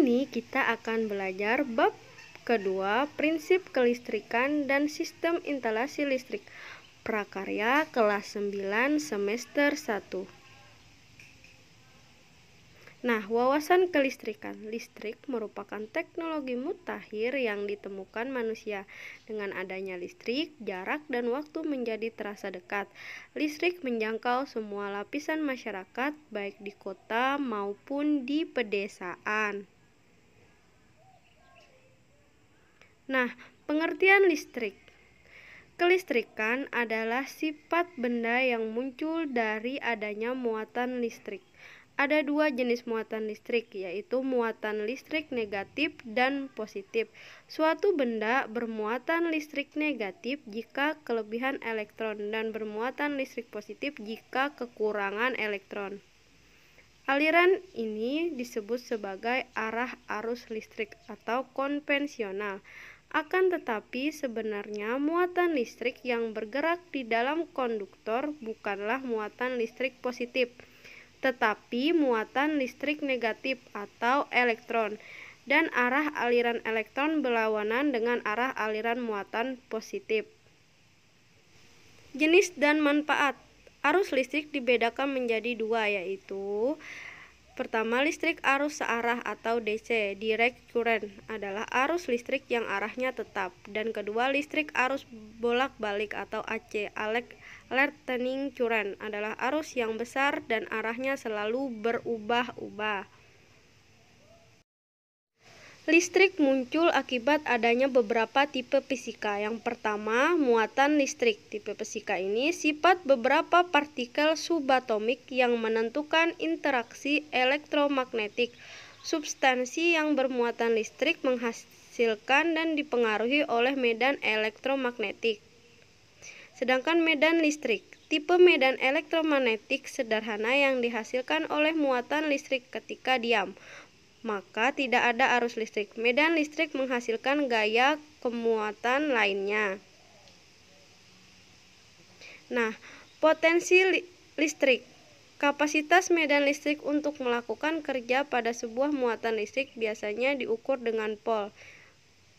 ini kita akan belajar bab kedua, prinsip kelistrikan dan sistem instalasi listrik. Prakarya kelas 9 semester 1. Nah, wawasan kelistrikan. Listrik merupakan teknologi mutakhir yang ditemukan manusia. Dengan adanya listrik, jarak dan waktu menjadi terasa dekat. Listrik menjangkau semua lapisan masyarakat, baik di kota maupun di pedesaan. Nah, pengertian listrik. Kelistrikan adalah sifat benda yang muncul dari adanya muatan listrik. Ada dua jenis muatan listrik, yaitu muatan listrik negatif dan positif. Suatu benda bermuatan listrik negatif jika kelebihan elektron dan bermuatan listrik positif jika kekurangan elektron. Aliran ini disebut sebagai arah arus listrik atau konvensional. Akan tetapi sebenarnya muatan listrik yang bergerak di dalam konduktor bukanlah muatan listrik positif, tetapi muatan listrik negatif atau elektron, dan arah aliran elektron berlawanan dengan arah aliran muatan positif. Jenis dan manfaat. Arus listrik dibedakan menjadi dua, yaitu pertama, listrik arus searah atau DC, direct current, adalah arus listrik yang arahnya tetap. Dan kedua, listrik arus bolak-balik atau AC, alternating current, adalah arus yang besar dan arahnya selalu berubah-ubah. Listrik muncul akibat adanya beberapa tipe fisika. Yang pertama, muatan listrik. Tipe fisika ini sifat beberapa partikel subatomik yang menentukan interaksi elektromagnetik. Substansi yang bermuatan listrik menghasilkan dan dipengaruhi oleh medan elektromagnetik. Sedangkan medan listrik, tipe medan elektromagnetik sederhana yang dihasilkan oleh muatan listrik ketika diam, maka tidak ada arus listrik. Medan listrik menghasilkan gaya kemuatan lainnya. Nah, potensi listrik. Kapasitas medan listrik untuk melakukan kerja pada sebuah muatan listrik biasanya diukur dengan volt.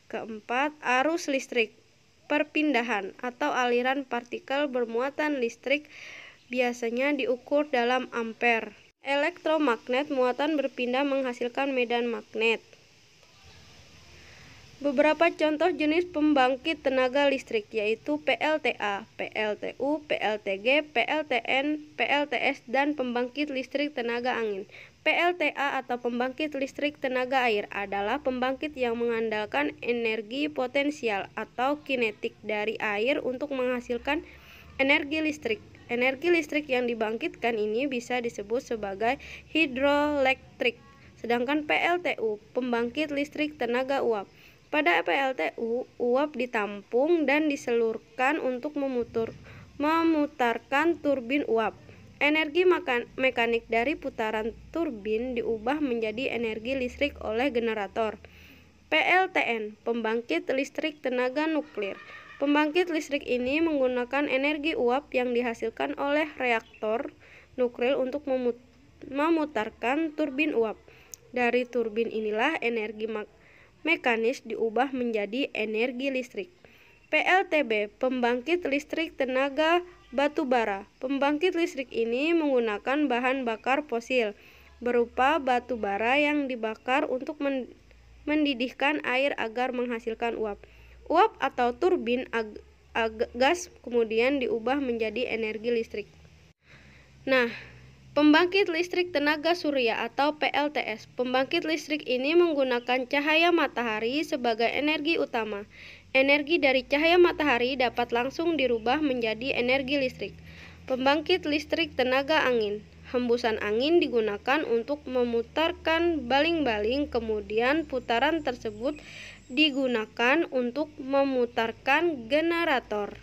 Keempat, arus listrik. Perpindahan atau aliran partikel bermuatan listrik biasanya diukur dalam ampere. Elektromagnet muatan berpindah menghasilkan medan magnet. Beberapa contoh jenis pembangkit tenaga listrik yaitu PLTA, PLTU, PLTG, PLTN, PLTS, dan pembangkit listrik tenaga angin. PLTA atau pembangkit listrik tenaga air adalah pembangkit yang mengandalkan energi potensial atau kinetik dari air untuk menghasilkan energi listrik. Energi listrik yang dibangkitkan ini bisa disebut sebagai hidroelektrik. Sedangkan PLTU, pembangkit listrik tenaga uap. Pada PLTU, uap ditampung dan disalurkan untuk memutarkan turbin uap. Energi mekanik dari putaran turbin diubah menjadi energi listrik oleh generator. PLTN, pembangkit listrik tenaga nuklir. Pembangkit listrik ini menggunakan energi uap yang dihasilkan oleh reaktor nuklir untuk memutarkan turbin uap. Dari turbin inilah energi mekanis diubah menjadi energi listrik. PLTB, pembangkit listrik tenaga batu bara. Pembangkit listrik ini menggunakan bahan bakar fosil berupa batu bara yang dibakar untuk mendidihkan air agar menghasilkan uap. Uap atau turbin gas kemudian diubah menjadi energi listrik. Nah, pembangkit listrik tenaga surya atau PLTS. Pembangkit listrik ini menggunakan cahaya matahari sebagai energi utama. Energi dari cahaya matahari dapat langsung dirubah menjadi energi listrik. Pembangkit listrik tenaga angin. Hembusan angin digunakan untuk memutarkan baling-baling, kemudian putaran tersebut digunakan untuk memutarkan generator.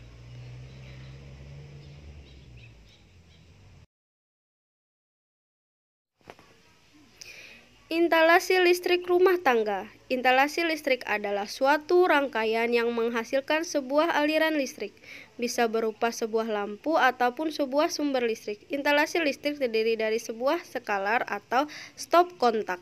Instalasi listrik rumah tangga. Instalasi listrik adalah suatu rangkaian yang menghasilkan sebuah aliran listrik, bisa berupa sebuah lampu ataupun sebuah sumber listrik. Instalasi listrik terdiri dari sebuah skalar atau stop kontak.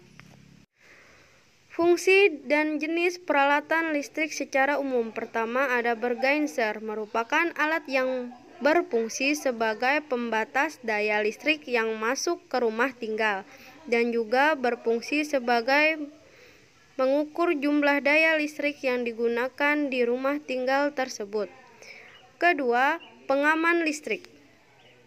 Fungsi dan jenis peralatan listrik secara umum. Pertama, ada bergenser, merupakan alat yang berfungsi sebagai pembatas daya listrik yang masuk ke rumah tinggal, dan juga berfungsi sebagai mengukur jumlah daya listrik yang digunakan di rumah tinggal tersebut. Kedua, pengaman listrik.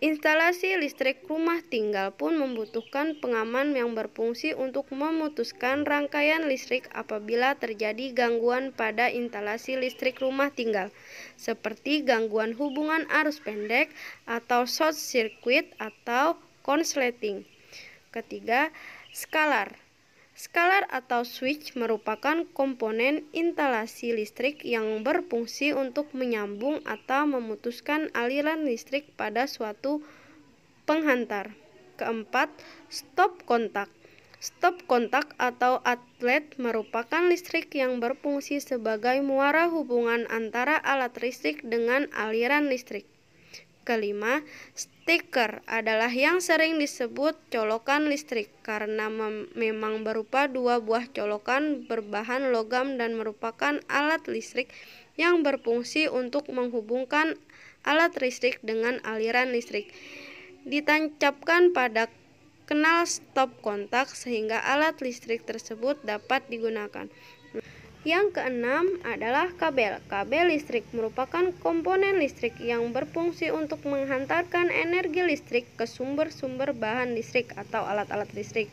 Instalasi listrik rumah tinggal pun membutuhkan pengaman yang berfungsi untuk memutuskan rangkaian listrik apabila terjadi gangguan pada instalasi listrik rumah tinggal, seperti gangguan hubungan arus pendek atau short circuit atau konsleting. Ketiga, skalar. Skalar atau switch merupakan komponen instalasi listrik yang berfungsi untuk menyambung atau memutuskan aliran listrik pada suatu penghantar. Keempat, stop kontak. Stop kontak atau outlet merupakan listrik yang berfungsi sebagai muara hubungan antara alat listrik dengan aliran listrik. Kelima, stiker adalah yang sering disebut colokan listrik karena memang berupa dua buah colokan berbahan logam dan merupakan alat listrik yang berfungsi untuk menghubungkan alat listrik dengan aliran listrik. Ditancapkan pada kanal stop kontak sehingga alat listrik tersebut dapat digunakan. Yang keenam adalah kabel. Kabel listrik merupakan komponen listrik yang berfungsi untuk menghantarkan energi listrik ke sumber-sumber bahan listrik atau alat-alat listrik.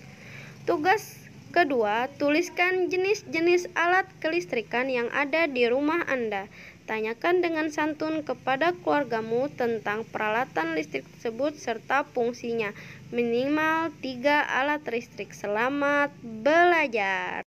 Tugas kedua, tuliskan jenis-jenis alat kelistrikan yang ada di rumah Anda. Tanyakan dengan santun kepada keluargamu tentang peralatan listrik tersebut serta fungsinya. Minimal 3 alat listrik. Selamat belajar.